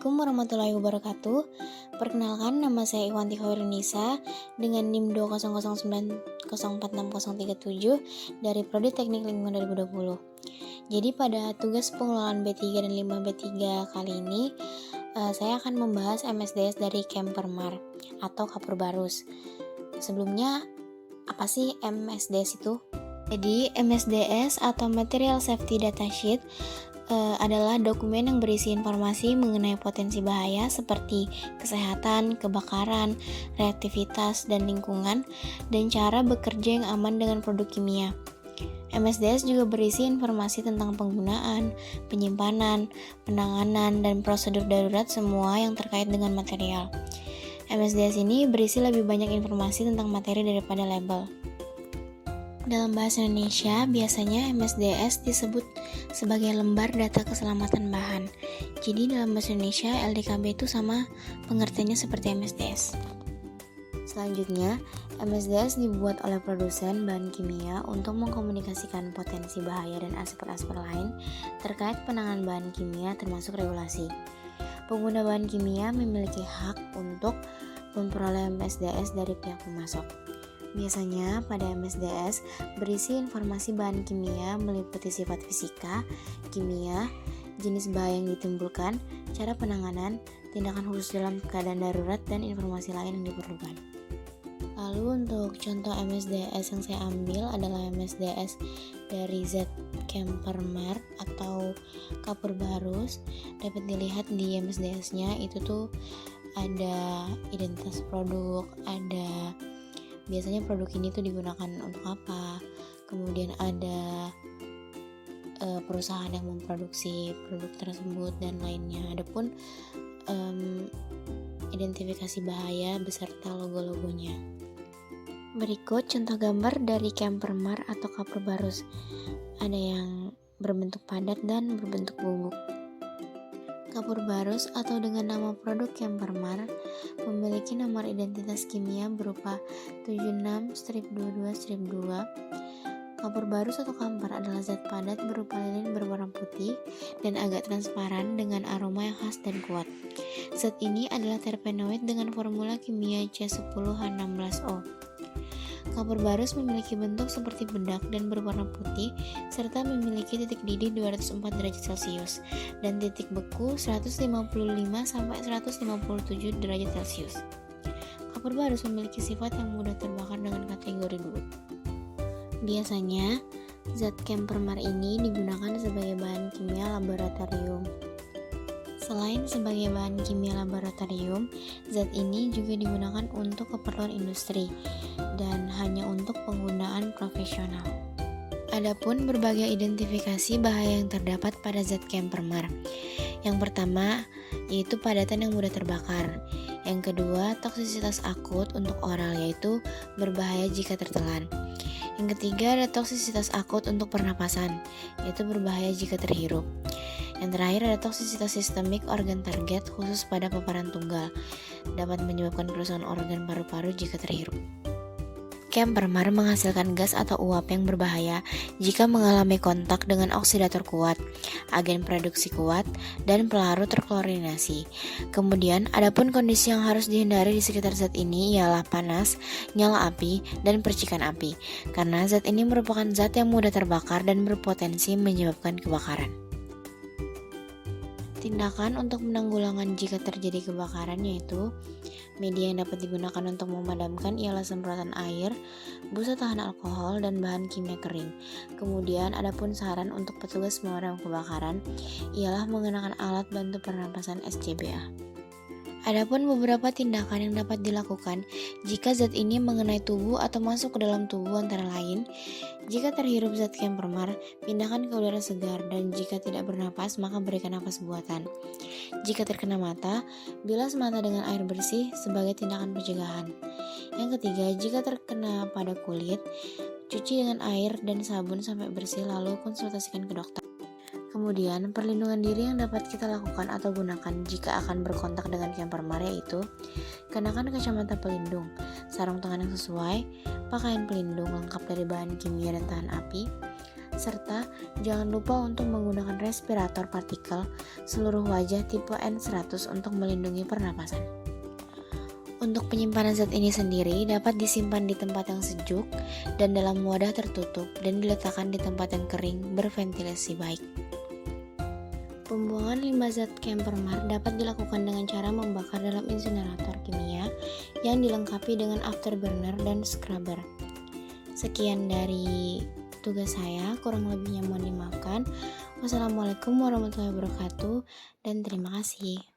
Assalamualaikum warahmatullahi wabarakatuh. Perkenalkan, nama saya Iwanti Khairunnisa dengan NIM 20090460337 dari Prodi Teknik Lingkungan 2020. Jadi pada tugas pengelolaan B3 dan 5B3 kali ini, saya akan membahas MSDS dari Kempermar atau Kapur Barus. Sebelumnya, apa sih MSDS itu? Jadi, MSDS atau Material Safety Data Sheet adalah dokumen yang berisi informasi mengenai potensi bahaya seperti kesehatan, kebakaran, reaktivitas, dan lingkungan, dan cara bekerja yang aman dengan produk kimia. MSDS juga berisi informasi tentang penggunaan, penyimpanan, penanganan, dan prosedur darurat semua yang terkait dengan material. MSDS ini berisi lebih banyak informasi tentang materi daripada label. Dalam bahasa Indonesia, biasanya MSDS disebut sebagai lembar data keselamatan bahan. Jadi dalam bahasa Indonesia, LDKB itu sama pengertiannya seperti MSDS. Selanjutnya, MSDS dibuat oleh produsen bahan kimia untuk mengkomunikasikan potensi bahaya dan aspek-aspek lain terkait penanganan bahan kimia termasuk regulasi. Pengguna bahan kimia memiliki hak untuk memperoleh MSDS dari pihak pemasok. Biasanya pada MSDS berisi informasi bahan kimia meliputi sifat fisika, kimia, jenis bahaya yang ditimbulkan, cara penanganan, tindakan khusus dalam keadaan darurat, dan informasi lain yang diperlukan. Lalu untuk contoh MSDS yang saya ambil adalah MSDS dari Z Kempermar atau Kapur Barus. Dapat dilihat di MSDS-nya itu tuh ada identitas produk, ada biasanya produk ini tuh digunakan untuk apa, kemudian ada perusahaan yang memproduksi produk tersebut dan lainnya. Adapun identifikasi bahaya beserta logo-logonya. Berikut contoh gambar dari Kempermar atau Kapur Barus. Ada yang berbentuk padat dan berbentuk bubuk. Kapur Barus atau dengan nama produk Kempermar memiliki nomor identitas kimia berupa 76-22-2. Kapur Barus atau kampar adalah zat padat berupa lilin berwarna putih dan agak transparan dengan aroma yang khas dan kuat. Zat ini adalah terpenoid dengan formula kimia C10H16O. Kapur Barus memiliki bentuk seperti bedak dan berwarna putih serta memiliki titik didih 204 derajat Celcius dan titik beku 155 sampai 157 derajat Celcius. Kapur Barus memiliki sifat yang mudah terbakar dengan kategori 2. Biasanya, zat Kempermar ini digunakan sebagai bahan kimia laboratorium. Selain sebagai bahan kimia laboratorium, zat ini juga digunakan untuk keperluan industri dan hanya untuk penggunaan profesional. Adapun berbagai identifikasi bahaya yang terdapat pada zat Kempermar. Yang pertama, yaitu padatan yang mudah terbakar. Yang kedua, toksisitas akut untuk oral, yaitu berbahaya jika tertelan. Yang ketiga, ada toksisitas akut untuk pernapasan, yaitu berbahaya jika terhirup. Yang terakhir ada toksisitas sistemik organ target khusus pada paparan tunggal, dapat menyebabkan kerusakan organ paru-paru jika terhirup. Kempermar menghasilkan gas atau uap yang berbahaya jika mengalami kontak dengan oksidator kuat, agen produksi kuat, dan pelarut terklorinasi. Kemudian, adapun kondisi yang harus dihindari di sekitar zat ini ialah panas, nyala api, dan percikan api, karena zat ini merupakan zat yang mudah terbakar dan berpotensi menyebabkan kebakaran. Tindakan untuk penanggulangan jika terjadi kebakaran yaitu media yang dapat digunakan untuk memadamkan ialah semprotan air, busa tahan alkohol, dan bahan kimia kering. Kemudian adapun saran untuk petugas pemadam kebakaran ialah mengenakan alat bantu pernapasan SCBA. Adapun beberapa tindakan yang dapat dilakukan jika zat ini mengenai tubuh atau masuk ke dalam tubuh antara lain, jika terhirup zat Kempermar, pindahkan ke udara segar dan jika tidak bernapas, maka berikan napas buatan. Jika terkena mata, bilas mata dengan air bersih sebagai tindakan pencegahan. Yang ketiga, jika terkena pada kulit, cuci dengan air dan sabun sampai bersih lalu konsultasikan ke dokter. Kemudian, perlindungan diri yang dapat kita lakukan atau gunakan jika akan berkontak dengan Kempermar yaitu kenakan kacamata pelindung, sarung tangan yang sesuai, pakaian pelindung lengkap dari bahan kimia dan tahan api, Serta jangan lupa untuk menggunakan respirator partikel seluruh wajah tipe N100 untuk melindungi pernapasan. Untuk penyimpanan zat ini sendiri dapat disimpan di tempat yang sejuk dan dalam wadah tertutup dan diletakkan di tempat yang kering berventilasi baik. Pembuangan limbah zat Campermar dapat dilakukan dengan cara membakar dalam insinerator kimia yang dilengkapi dengan afterburner dan scrubber. Sekian dari tugas saya, kurang lebihnya mohon dimaafkan. Wassalamualaikum warahmatullahi wabarakatuh dan terima kasih.